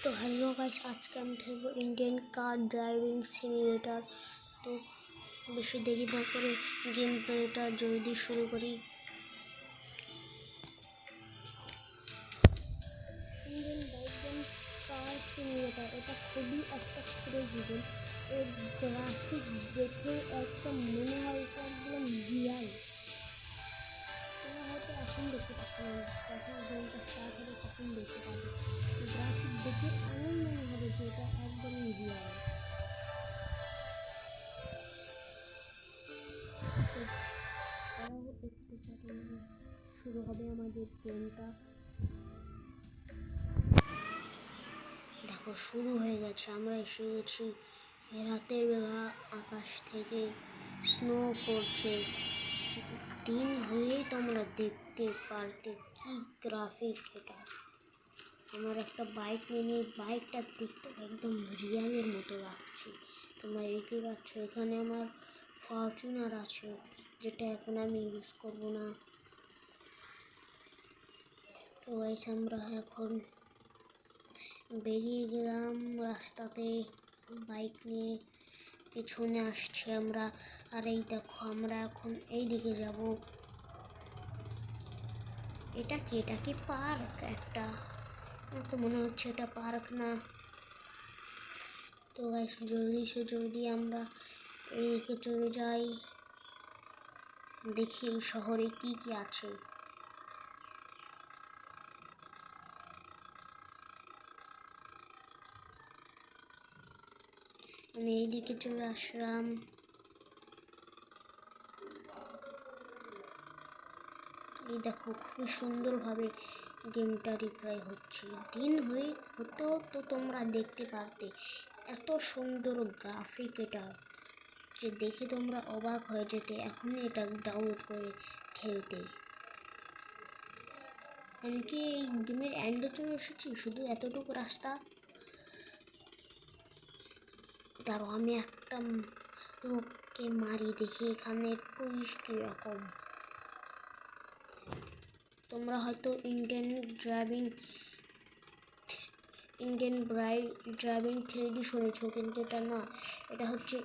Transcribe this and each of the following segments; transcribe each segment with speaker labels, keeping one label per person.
Speaker 1: तो hello guys, आज के हम खेलबो इंडियन कार ड्राइविंग सिमुलेटर। तो बेशी देरी ना करे गेम प्लेटा जल्दी शुरू करी। इंडियन ड्राइविंग कार सिमुलेटर এটা খুবই একটা ক্রেজি গেম। এর গ্রাফিক দেখে একদম মনে হয় এটা একদম রিয়াল। তোমরা হয়তো এখন দেখতে পাচ্ছ না, যখন গেমটা স্টার্ট হবে তখন দেখতে পাবে। গ্রাফিক দেখে এমন মনে হবে যে এটা একদমই রিয়াল। শুরু হবে আমাদের গেমটা। দেখো শুরু হয়ে গেছে, আমরা এসে গেছি। রাতের বেলা আকাশ থেকে স্নো পড়ছে। দিন হলেই তোমরা দেখতে পারতে কি গ্রাফিক এটা। আমার একটা বাইক নিয়ে বাইকটা দেখতে একদম রিয়ালের মতো লাগছে। তোমরা দেখতে পাচ্ছ এখানে আমার ফরচুনার আছে, যেটা এখন আমি ইউজ করব না। তো গাইস আমরা এখন বেরিয়ে গেলাম রাস্তাতে বাইক নিয়ে, পেছনে আসছি আমরা। আর এই দেখো আমরা এখন এই দিকে যাব। এটা কি পার্ক? একটা আমার তো মনে হচ্ছে এটা পার্ক না। তো গাইস জলদি আমরা এইদিকে চলে যাই, দেখি শহরে কি আছে। আমি এইদিকে চলে আসলাম। এই দেখো খুবই সুন্দরভাবে গেমটা রিপ্লাই হচ্ছে। দিন হতো তো তোমরা দেখতে পারতে এত সুন্দর গ্রাফিক এটা, যে দেখে তোমরা অবাক হয়ে যেতে এখনই এটা ডাউনলোড করে খেলতে। আমি কি এই গেমের এন্ডে চলে এসেছি, শুধু এতটুকু রাস্তা। দাঁড়ো আমি একটা লোককে মারি, দেখি এখানে পুলিশ কীরকম। তোমরা হয়তো ইন্ডিয়ান ড্রাইভিং 3D শুনেছো, কিন্তু এটা না, এটা হচ্ছে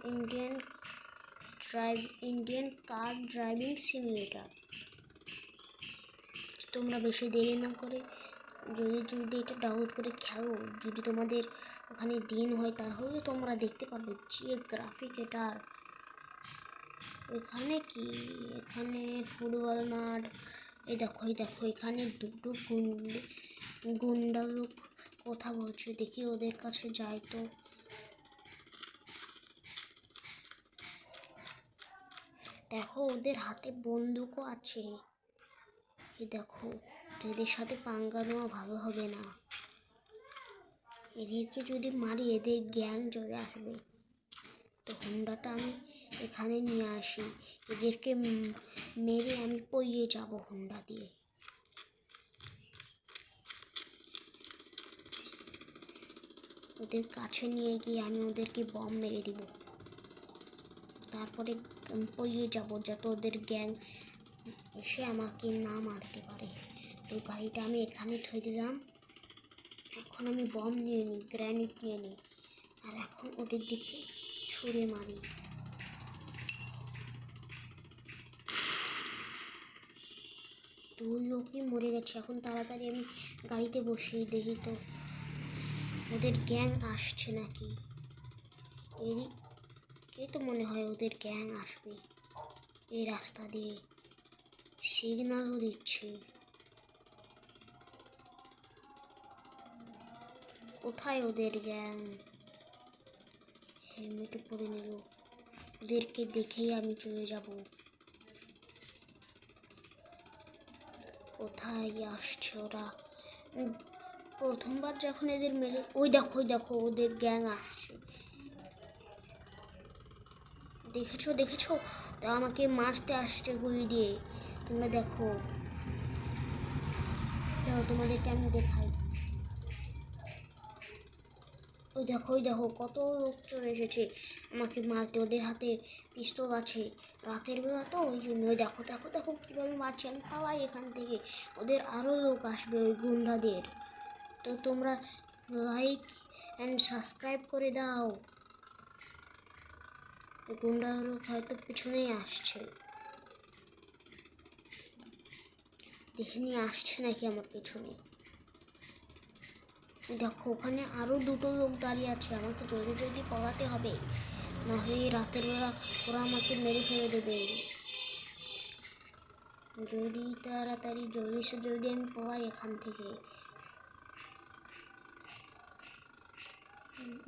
Speaker 1: ইন্ডিয়ান কার ড্রাইভিং সিমুলেটার। তোমরা বেশি দেরি না করে যদি এটা ডাউনলোড করে খেলো, যদি তোমাদের ওখানে দিন হয় তাহলে তোমরা দেখতে পারবে যে গ্রাফিক এটা। এখানে ফুটবল মাঠ। এই দেখো এখানে দুটো গুন্ডা লোক কথা বলছে, দেখি ওদের কাছে যাই। তো দেখো ওদের হাতে বন্দুকও আছে। এই দেখো, তো এদের সাথে পাঙ্গা নেওয়া ভালো হবে না। এদেরকে যদি মারি এদের গ্যাং চলে আসবে। তো হোন্ডাটা আমি এখানে নিয়ে আসি, এদেরকে মেরে আমি পইয়ে যাব হোন্ডা দিয়ে। ওদের কাছে নিয়ে গিয়ে আমি ওদেরকে বম মেরে দিব, তারপরে পইয়ে যাব যাতে ওদের গ্যাং এসে আমাকে না মারতে পারে। তো গাড়িটা আমি এখানে থই দিলাম। এখন আমি বম নিয়ে নিই, গ্রেনেড নিয়ে নিই, আর এখন ওদের দিকে ছুঁড়ে মারি। দুই লোকই মরে গেছে। এখন তাড়াতাড়ি আমি গাড়িতে বসিয়ে দেখি তো ওদের গ্যাং আসছে নাকি। এদিকে তো মনে হয় ওদের গ্যাং আসবে, এই রাস্তা দিয়ে সিগন্যালও দিচ্ছে। কোথায় ওদের গ্যাং? হেলমেটে পরে নিল, ওদেরকে দেখেই আমি চলে যাব। কোথায় আসছে ওরা? প্রথমবার যখন এদের মেরে, ওই দেখো ওদের গ্যাং আসছে। দেখেছো তো আমাকে মারতে আসছে গুলি দিয়ে। তোমরা দেখো তোমাদেরকে আমি দেখাই। ওই দেখো কত লোক চলে এসেছে আমাকে মারতে। ওদের হাতে পিস্তল আছে, রাতের বেলা তো ওই জন্য। ওই দেখো কীভাবে মারছি আমি, পালাই এখান থেকে। ওদের আরও লোক আসবে ওই গুন্ডাদের। তো তোমরা লাইক অ্যান্ড সাবস্ক্রাইব করে দাও। গুন্ডাগুলো হয়তো পিছনেই আসছে, দেখে নিয়ে আসছে নাকি আমার পেছনে। দেখো ওখানে আরও দুটো লোক দাঁড়িয়ে আছে, আমাকে জলদি জলদি পলাতে হবে, না হলে রাতের বেলা ওরা আমাকে মেরে ফেলে দেবে। যদি তাড়াতাড়ি জলদি সে জলদি আমি পলাই এখান থেকে।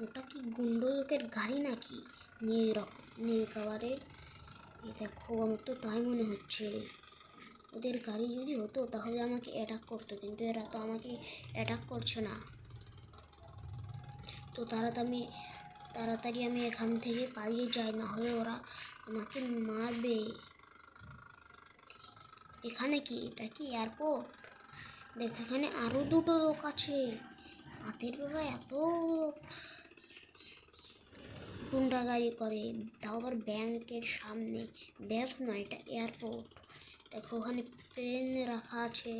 Speaker 1: ওটা কি গুন্ডো লোকের গাড়ি নাকি নীল কালারের? দেখো আমার তো তাই মনে হচ্ছে। ওদের গাড়ি যদি হতো তাহলে আমাকে অ্যাটাক করতো, কিন্তু এরা তো আমাকে অ্যাটাক করছে না। তো তাড়াতাড়ি আমি এখান থেকে পালিয়ে যাই, না হলে ওরা আমাকে মারবে। এখানে কি, এটা কি এয়ারপোর্ট? দেখ এখানে আরও দুটো লোক আছে। রাতের বেলা এত গুন্ডাগাড়ি করে, তাও আবার ব্যাংকের সামনে। ব্যাংক নয়, এটা এয়ারপোর্ট। দেখো ওখানে পেন রাখা আছে।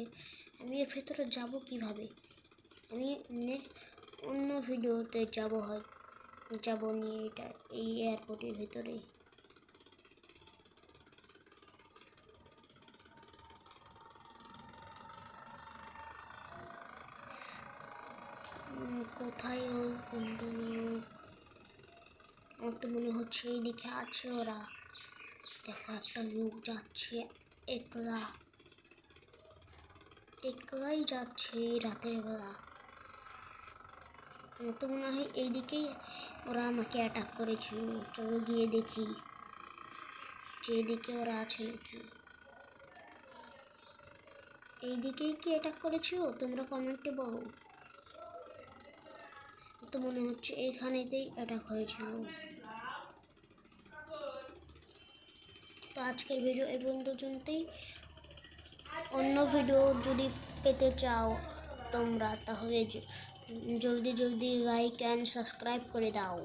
Speaker 1: আমি এর ভেতরে যাবো কিভাবে? আমি অন্য ভিডিওতে যাবো নিয়ে এটা এই এয়ারপোর্টের ভেতরে। কোথায় ওই গুন্ডা লোক? আমার তো মনে হচ্ছে এইদিকে আছে ওরা। দেখো একটা লোক যাচ্ছে একলাই যাচ্ছে রাতের বেলা। আমার তো মনে হয় এইদিকেই ওরা আমাকে অ্যাটাক করেছিল। চলো গিয়ে দেখি যে এদিকে ওরা আছে নাকি। এইদিকেই কি অ্যাটাক করেছিল? তোমরা কমেন্টে বলো। তো মনে হচ্ছে এইখানেতেই অ্যাটাক হয়েছিল। তো আজকের ভিডিও এই পর্যন্তই। অন্য ভিডিও যদি পেতে চাও তোমরা, তাহলে জলদি জলদি লাইক অ্যান্ড সাবস্ক্রাইব করে দাও।